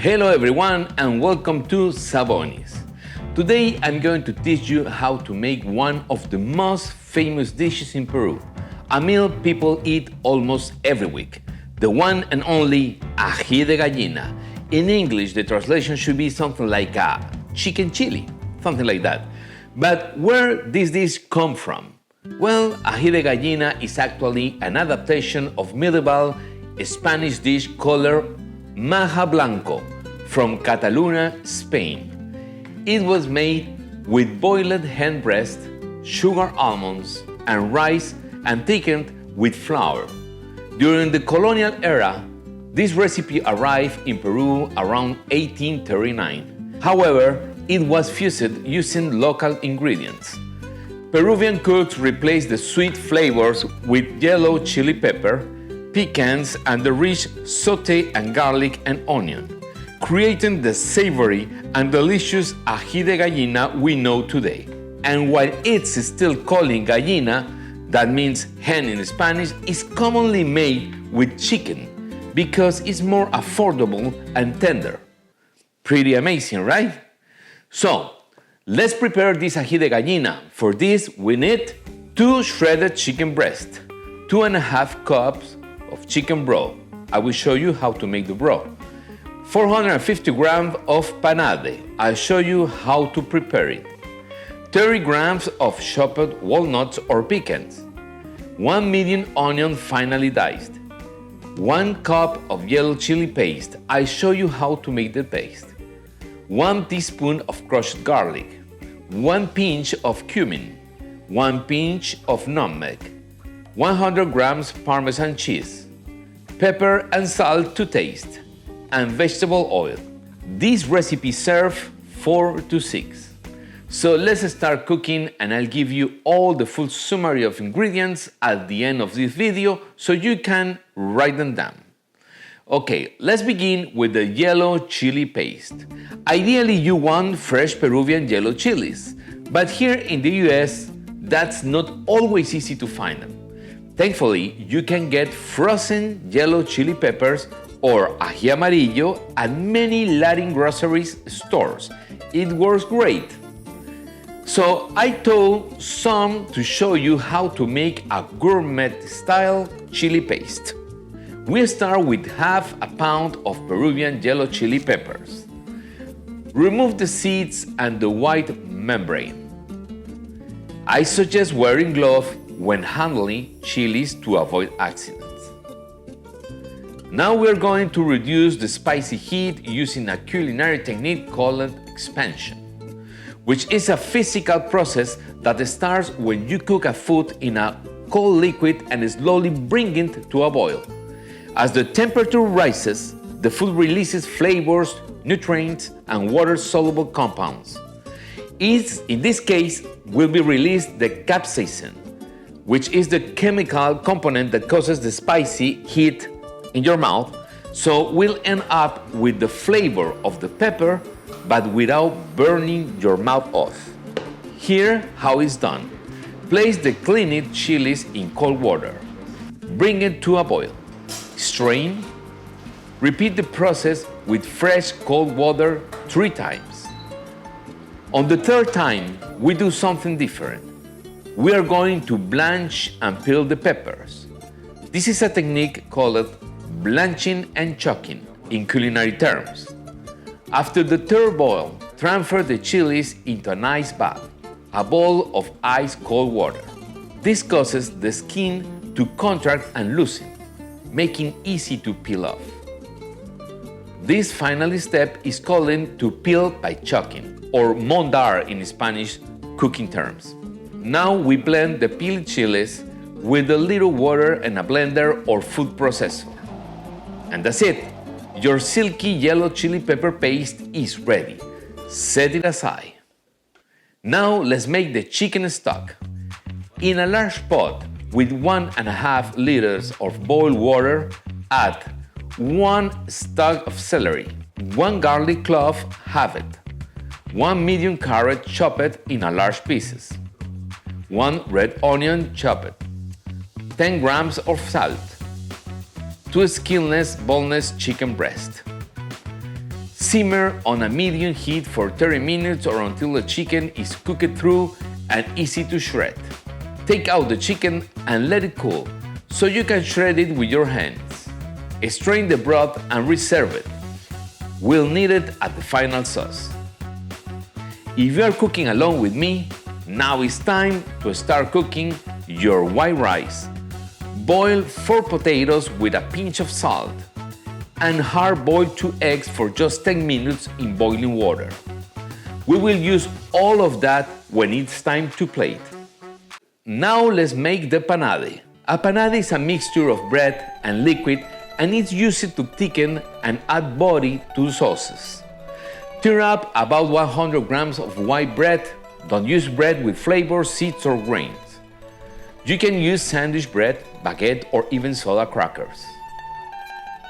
Hello everyone and welcome to Sabonis. Today I'm going to teach you how to make one of the most famous dishes in Peru, a meal people eat almost every week, the one and only ají de gallina. In English, the translation should be something like a chicken chili, something like that. But where does this dish come from? Well, ají de gallina is actually an adaptation of medieval Spanish dish called maja blanco from Catalonia, Spain. It was made with boiled hen breast, sugar almonds, and rice and thickened with flour. During the colonial era, this recipe arrived in Peru around 1839. However, it was fused using local ingredients. Peruvian cooks replaced the sweet flavors with yellow chili pepper, pecans, and the rich sauté and garlic and onion, creating the savory and delicious ají de gallina we know today. And while it's still called gallina, that means hen in Spanish, is commonly made with chicken because it's more affordable and tender. Pretty amazing, right? So, let's prepare this ají de gallina. For this, we need 2 shredded chicken breasts, 2.5 cups of chicken broth. I will show you how to make the broth. 450 grams of panade. I'll show you how to prepare it. 30 grams of chopped walnuts or pecans. 1 medium onion finely diced. 1 cup of yellow chili paste. I'll show you how to make the paste. 1 teaspoon of crushed garlic. 1 pinch of cumin. 1 pinch of nutmeg. 100 grams Parmesan cheese. Pepper and salt to taste. And vegetable oil. This recipe serves 4 to 6. So let's start cooking and I'll give you all the full summary of ingredients at the end of this video so you can write them down. Okay, let's begin with the yellow chili paste. Ideally you want fresh Peruvian yellow chilies, but here in the US that's not always easy to find them. Thankfully, you can get frozen yellow chili peppers or ají amarillo at many Latin groceries stores. It works great. So I told some to show you how to make a gourmet-style chili paste. We start with half a pound of Peruvian yellow chili peppers. Remove the seeds and the white membrane. I suggest wearing gloves when handling chilies to avoid accidents. Now we're going to reduce the spicy heat using a culinary technique called expansion, which is a physical process that starts when you cook a food in a cold liquid and slowly bring it to a boil. As the temperature rises, the food releases flavors, nutrients, and water-soluble compounds. In this case, will be released the capsaicin, which is the chemical component that causes the spicy heat in your mouth, so we'll end up with the flavor of the pepper, but without burning your mouth off. Here, how it's done. Place the cleaned chilies in cold water. Bring it to a boil. Strain. Repeat the process with fresh cold water 3 times. On the 3rd time, we do something different. We are going to blanch and peel the peppers. This is a technique called blanching and choking in culinary terms. After the 3rd boil, transfer the chilies into an ice bath, a bowl of ice-cold water. This causes the skin to contract and loosen, making easy to peel off. This final step is called to peel by choking, or mondar in Spanish cooking terms. Now we blend the peeled chilies with a little water and a blender or food processor. And that's it. Your silky yellow chili pepper paste is ready. Set it aside. Now let's make the chicken stock. In a large pot with 1.5 liters of boiled water, add 1 stalk of celery, 1 garlic clove halved, 1 medium carrot chopped in a large pieces, 1 red onion chopped, 10 grams of salt, 2 skinless boneless chicken breast, Simmer on a medium heat for 30 minutes or until the chicken is cooked through and easy to shred. Take out the chicken and let it cool, so you can shred it with your hands. Strain the broth and reserve it. We'll need it at the final sauce. If you are cooking along with me, now it's time to start cooking your white rice. Boil 4 potatoes with a pinch of salt and hard-boil 2 eggs for just 10 minutes in boiling water. We will use all of that when it's time to plate. Now let's make the panade. A panade is a mixture of bread and liquid and it's used to thicken and add body to sauces. Tear up about 100 grams of white bread. Don't use bread with flavor, seeds or grains. You can use sandwich bread, baguette or even soda crackers.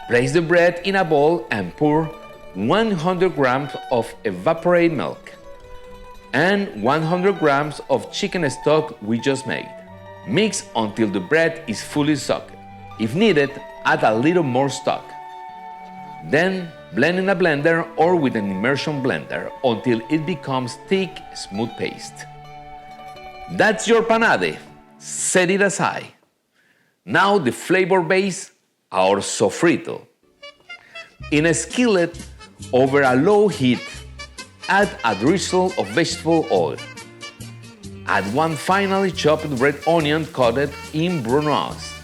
Place the bread in a bowl and pour 100 grams of evaporated milk and 100 grams of chicken stock we just made. Mix until the bread is fully soaked. If needed, add a little more stock. Then blend in a blender or with an immersion blender until it becomes thick, smooth paste. That's your panade. Set it aside. Now the flavor base, our sofrito. In a skillet over a low heat, add a drizzle of vegetable oil. Add 1 finely chopped red onion coated in brunoise.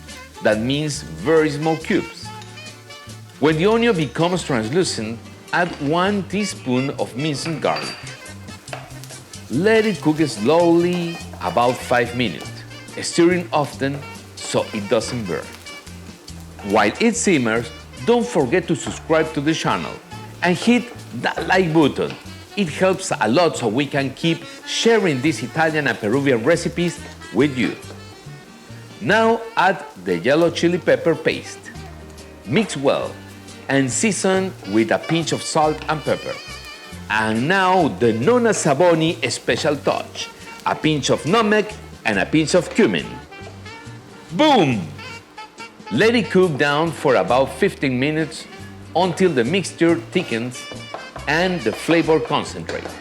That means very small cubes. When the onion becomes translucent, add 1 teaspoon of minced garlic. Let it cook slowly about 5 minutes, stirring often so it doesn't burn. While it simmers, don't forget to subscribe to the channel and hit that like button. It helps a lot so we can keep sharing these Italian and Peruvian recipes with you. Now add the yellow chili pepper paste. Mix well and season with a pinch of salt and pepper. And now the Nonna Saboni special touch, a pinch of nutmeg and a pinch of cumin. Boom! Let it cook down for about 15 minutes until the mixture thickens and the flavor concentrates.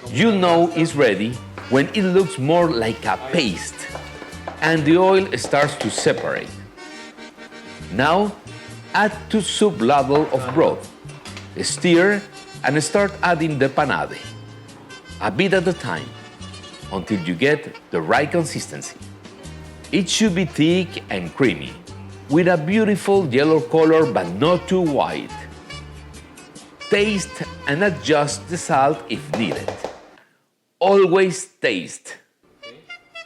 You'll know it's ready when it looks more like a paste and the oil starts to separate. Now, add 2 soup ladles of broth. Stir and start adding the panade, a bit at a time, until you get the right consistency. It should be thick and creamy, with a beautiful yellow color but not too white. Taste and adjust the salt if needed. Always taste.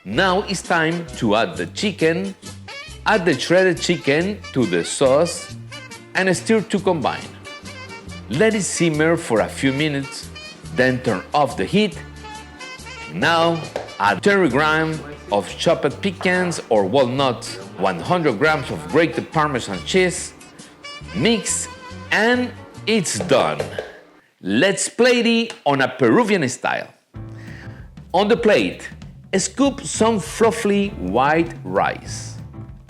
Now it's time to add the chicken. Add the shredded chicken to the sauce and stir to combine. Let it simmer for a few minutes, then turn off the heat. Now add 30 grams of chopped pecans or walnuts, 100 grams of grated Parmesan cheese. Mix and it's done. Let's plate it on a Peruvian style. On the plate, scoop some fluffy white rice.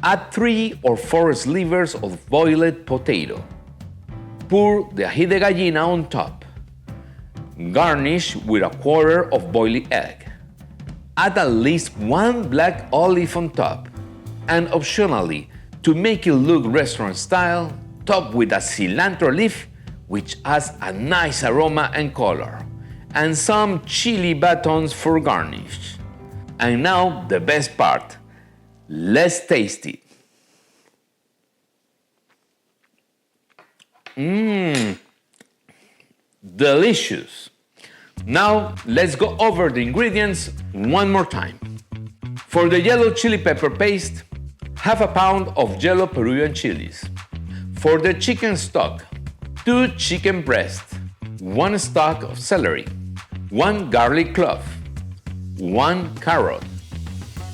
Add 3 or 4 slivers of boiled potato. Pour the ají de gallina on top. Garnish with a quarter of boiled egg. Add at least 1 black olive on top. And optionally, to make it look restaurant style, top with a cilantro leaf, which adds a nice aroma and color, and some chili batons for garnish. And now the best part. Let's taste it. Delicious. Now let's go over the ingredients one more time. For the yellow chili pepper paste, half a pound of yellow Peruvian chilies. For the chicken stock, 2 chicken breasts, 1 stalk of celery, 1 garlic clove, 1 carrot,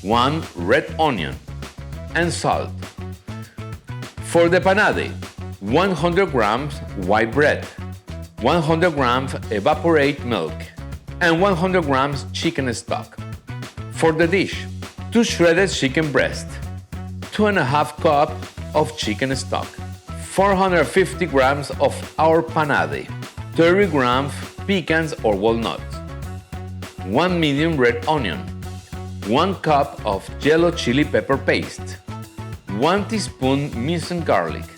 1 red onion, and salt. For the panade, 100 grams white bread, 100 grams evaporated milk, and 100 grams chicken stock. For the dish, 2 shredded chicken breasts, 2.5 cups of chicken stock, 450 grams of our panade, 30 grams pecans or walnuts, 1 medium red onion, 1 cup of yellow chili pepper paste, 1 teaspoon minced garlic,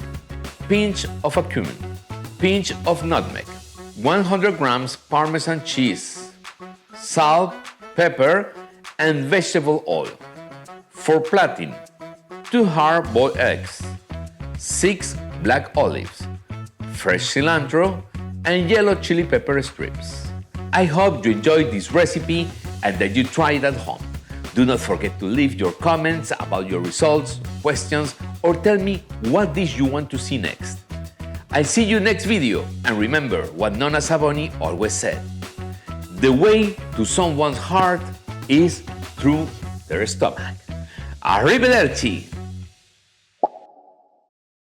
pinch of a cumin, pinch of nutmeg, 100 grams Parmesan cheese, salt, pepper, and vegetable oil. For plating, 2 hard-boiled eggs, 6 black olives, fresh cilantro, and yellow chili pepper strips. I hope you enjoyed this recipe and that you try it at home. Do not forget to leave your comments about your results, questions, or tell me what dish you want to see next. I'll see you next video, and remember what Nonna Savoni always said: the way to someone's heart is through their stomach. Arrivederci!